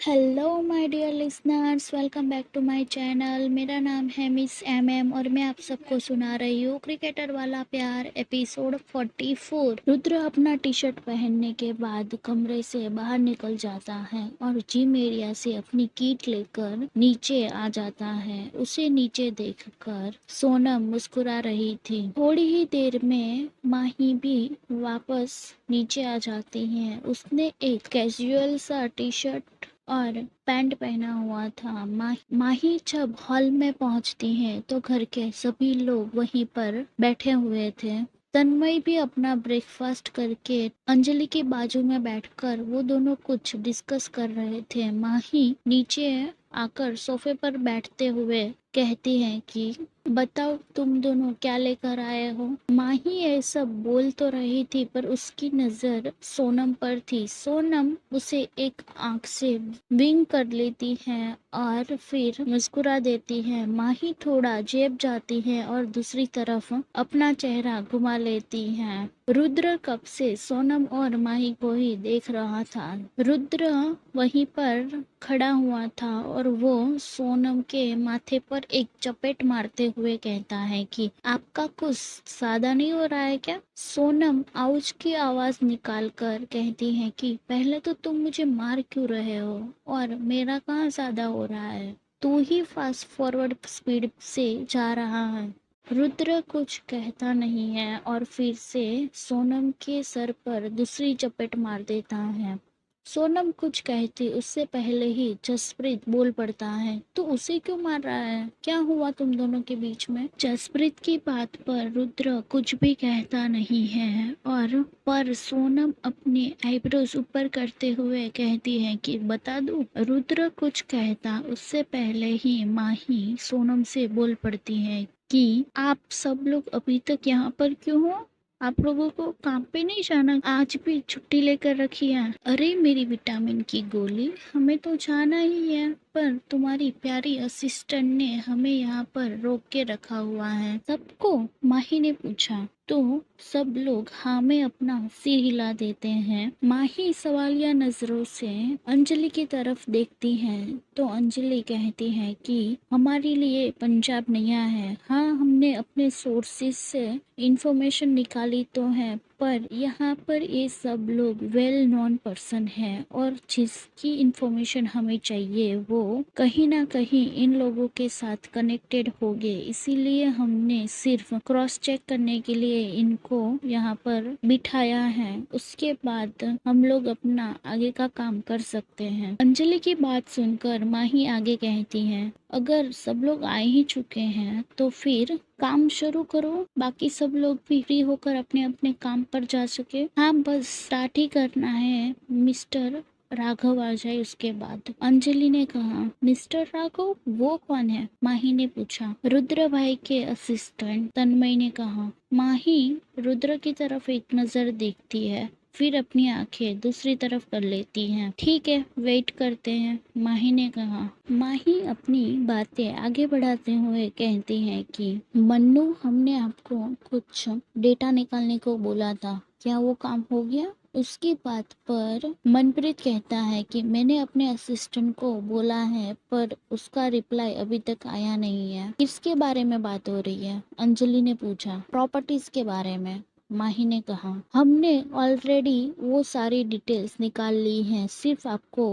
Hello my dear listeners, welcome back to my channel. मेरा नाम है मिस एम और मैं आप सबको सुना रही हूँ क्रिकेटर वाला प्यार एपिसोड 44। रुद्र अपना टी शर्ट पहनने के बाद कमरे से बाहर निकल जाता है और जिम एरिया से अपनी किट लेकर नीचे आ जाता है। उसे नीचे देखकर सोनम मुस्कुरा रही थी। थोड़ी ही देर में माही भी वापस नीचे आ जाती है। उसने एक कैजुअल सा टी शर्ट और पैंट पहना हुआ था। माही जब हॉल में पहुंचती है तो घर के सभी लोग वहीं पर बैठे हुए थे। तन्मय भी अपना ब्रेकफास्ट करके अंजलि के बाजू में बैठकर वो दोनों कुछ डिस्कस कर रहे थे। माही नीचे आकर सोफे पर बैठते हुए कहती है कि बताओ तुम दोनों क्या लेकर आए हो। माही ये सब बोल तो रही थी पर उसकी नजर सोनम पर थी। सोनम उसे एक आंख से विंग कर लेती है और फिर मुस्कुरा देती है। माही थोड़ा जेब जाती है और दूसरी तरफ अपना चेहरा घुमा लेती है। रुद्र कब से सोनम और माही को ही देख रहा था। रुद्र वहीं पर खड़ा हुआ था और वो सोनम के माथे पर एक चपेट मारते हुए कहता है कि आपका कुछ सादा नहीं हो रहा है क्या। सोनम आउच की आवाज निकालकर कहती है कि पहले तो तुम मुझे मार क्यों रहे हो और मेरा कहाँ सादा हो रहा है। तू ही फास्ट फॉरवर्ड स्पीड से जा रहा है। रुद्र कुछ कहता नहीं है और फिर से सोनम के सर पर दूसरी चपेट मार देता है। सोनम कुछ कहती उससे पहले ही जसप्रीत बोल पड़ता है, तो उसे क्यों मार रहा है, क्या हुआ तुम दोनों के बीच में। जसप्रीत की बात पर रुद्र कुछ भी कहता नहीं है और पर सोनम अपने आईब्रोज ऊपर करते हुए कहती है कि बता दूं। रुद्र कुछ कहता उससे पहले ही माही सोनम से बोल पड़ती है कि आप सब लोग अभी तक यहाँ पर क्यों हो, आप लोगों को काम पे नहीं जाना, आज भी छुट्टी लेकर रखी है। अरे मेरी विटामिन की गोली, हमें तो जाना ही है पर तुम्हारी प्यारी असिस्टेंट ने हमें यहाँ पर रोक के रखा हुआ है। सबको माही ने पूछा तो सब लोग हाँ में अपना सिर हिला देते हैं। माही सवालिया नजरों से अंजलि की तरफ देखती है तो अंजलि कहती है कि हमारे लिए पंजाब नया है। हाँ, हमने अपने सोर्सेस से इंफॉर्मेशन निकाली तो है पर यहाँ पर ये सब लोग वेल नोन पर्सन है और जिसकी इंफॉर्मेशन हमें चाहिए वो कहीं ना कहीं इन लोगों के साथ कनेक्टेड होंगे, इसीलिए हमने सिर्फ क्रॉस चेक करने के लिए इनको यहाँ पर बिठाया है। उसके बाद हम लोग अपना आगे का काम कर सकते हैं। अंजलि की बात सुनकर माही आगे कहती है, अगर सब लोग आ ही चुके हैं तो फिर काम शुरू करो, बाकी सब लोग भी फ्री होकर अपने अपने काम पर जा सके। हाँ, बस स्टार्ट ही करना है। मिस्टर राघव आ जाए उसके बाद। अंजलि ने कहा, मिस्टर राघव वो कौन है, माही ने पूछा। रुद्र भाई के असिस्टेंट, तन्मय ने कहा। माही रुद्र की तरफ एक नजर देखती है फिर अपनी आंखें दूसरी तरफ कर लेती हैं। ठीक है, वेट करते हैं, माही ने कहा। माही अपनी बातें आगे बढ़ाते हुए कहती है कि मन्नू, हमने आपको कुछ डेटा निकालने को बोला था, क्या वो काम हो गया। उसकी बात पर मनप्रीत कहता है कि मैंने अपने असिस्टेंट को बोला है पर उसका रिप्लाई अभी तक आया नहीं है। किसके बारे में बात हो रही है, अंजलि ने पूछा। प्रॉपर्टीज के बारे में, माही ने कहा। हमने ऑलरेडी वो सारी डिटेल्स निकाल ली हैं, सिर्फ आपको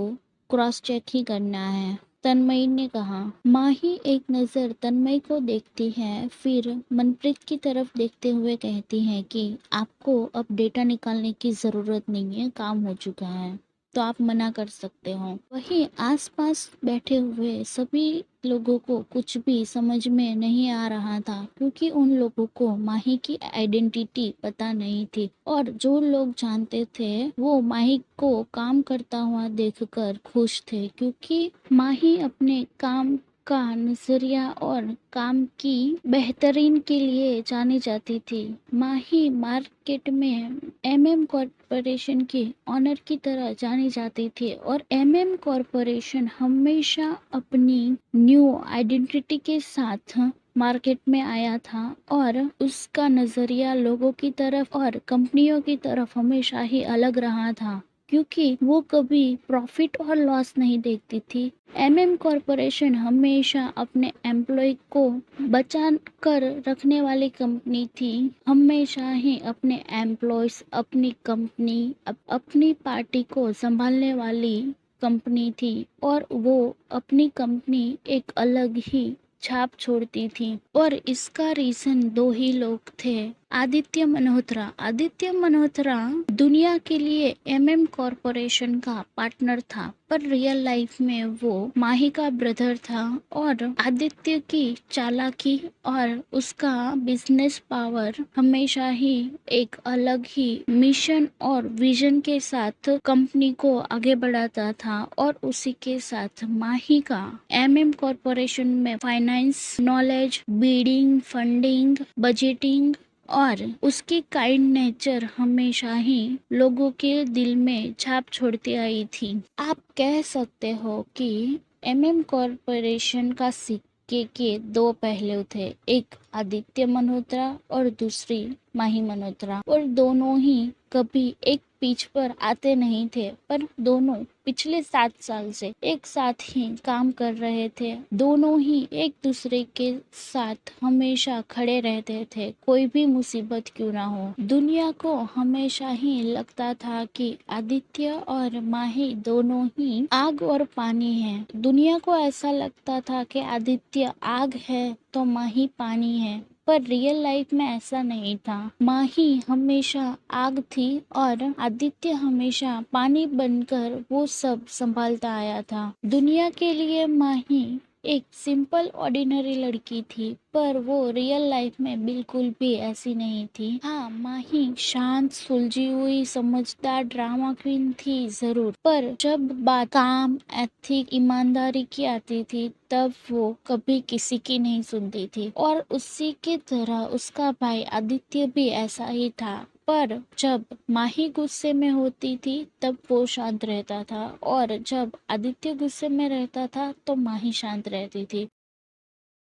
क्रॉस चेक ही करना है, तन्मय ने कहा। माही एक नजर तन्मय को देखती है फिर मनप्रीत की तरफ देखते हुए कहती है कि आपको अब डेटा निकालने की जरूरत नहीं है, काम हो चुका है तो आप मना कर सकते हो। वहीं आसपास बैठे हुए सभी लोगों को कुछ भी समझ में नहीं आ रहा था क्योंकि उन लोगों को माही की आइडेंटिटी पता नहीं थी और जो लोग जानते थे वो माही को काम करता हुआ देखकर खुश थे क्योंकि माही अपने काम का नजरिया और काम की बेहतरीन के लिए जानी जाती थी। माही मार्केट में एमएम कॉरपोरेशन की ऑनर की तरह जानी जाती थी और एमएम कॉरपोरेशन हमेशा अपनी न्यू आइडेंटिटी के साथ मार्केट में आया था और उसका नजरिया लोगों की तरफ और कंपनियों की तरफ हमेशा ही अलग रहा था क्योंकि वो कभी प्रॉफिट और लॉस नहीं देखती थी। एमएम कॉरपोरेशन हमेशा अपने एम्प्लॉय को बचा कर रखने वाली कंपनी थी। हमेशा ही अपने एम्प्लॉयज, अपनी कंपनी, अपनी पार्टी को संभालने वाली कंपनी थी और वो अपनी कंपनी एक अलग ही छाप छोड़ती थी। और इसका रीजन दो ही लोग थे, आदित्य मल्होत्रा। आदित्य मल्होत्रा दुनिया के लिए एमएम कॉरपोरेशन का पार्टनर था, पर रियल लाइफ में वो माही का ब्रदर था। और आदित्य की चालाकी और उसका बिजनेस पावर हमेशा ही एक अलग ही मिशन और विजन के साथ कंपनी को आगे बढ़ाता था। और उसी के साथ माही का एमएम कॉरपोरेशन में finance knowledge, bidding, funding, budgeting और उसकी काइंड नेचर हमेशा ही लोगों के दिल में छाप छोड़ती आई थी। आप कह सकते हो कि एमएम कॉरपोरेशन का सिक्के के दो पहलू थे, एक आदित्य मल्होत्रा और दूसरी माही मल्होत्रा। और दोनों ही कभी एक पिच पर आते नहीं थे, पर दोनों पिछले 7 साल से एक साथ ही काम कर रहे थे। दोनों ही एक दूसरे के साथ हमेशा खड़े रहते थे, कोई भी मुसीबत क्यों ना हो। दुनिया को हमेशा ही लगता था कि आदित्य और माही दोनों ही आग और पानी हैं। दुनिया को ऐसा लगता था कि आदित्य आग है तो माही पानी है, पर रियल लाइफ में ऐसा नहीं था। माही हमेशा आग थी और आदित्य हमेशा पानी बनकर वो सब संभालता आया था। दुनिया के लिए माही एक सिंपल ऑर्डिनरी लड़की थी, पर वो रियल लाइफ में बिल्कुल भी ऐसी नहीं थी। हाँ, माही शांत, सुलझी हुई, समझदार ड्रामा क्वीन थी जरूर, पर जब बात काम, एथिक, ईमानदारी की आती थी तब वो कभी किसी की नहीं सुनती थी। और उसी की तरह उसका भाई आदित्य भी ऐसा ही था, पर जब माही गुस्से में होती थी तब वो शांत रहता था, और जब आदित्य गुस्से में रहता था तो माही शांत रहती थी।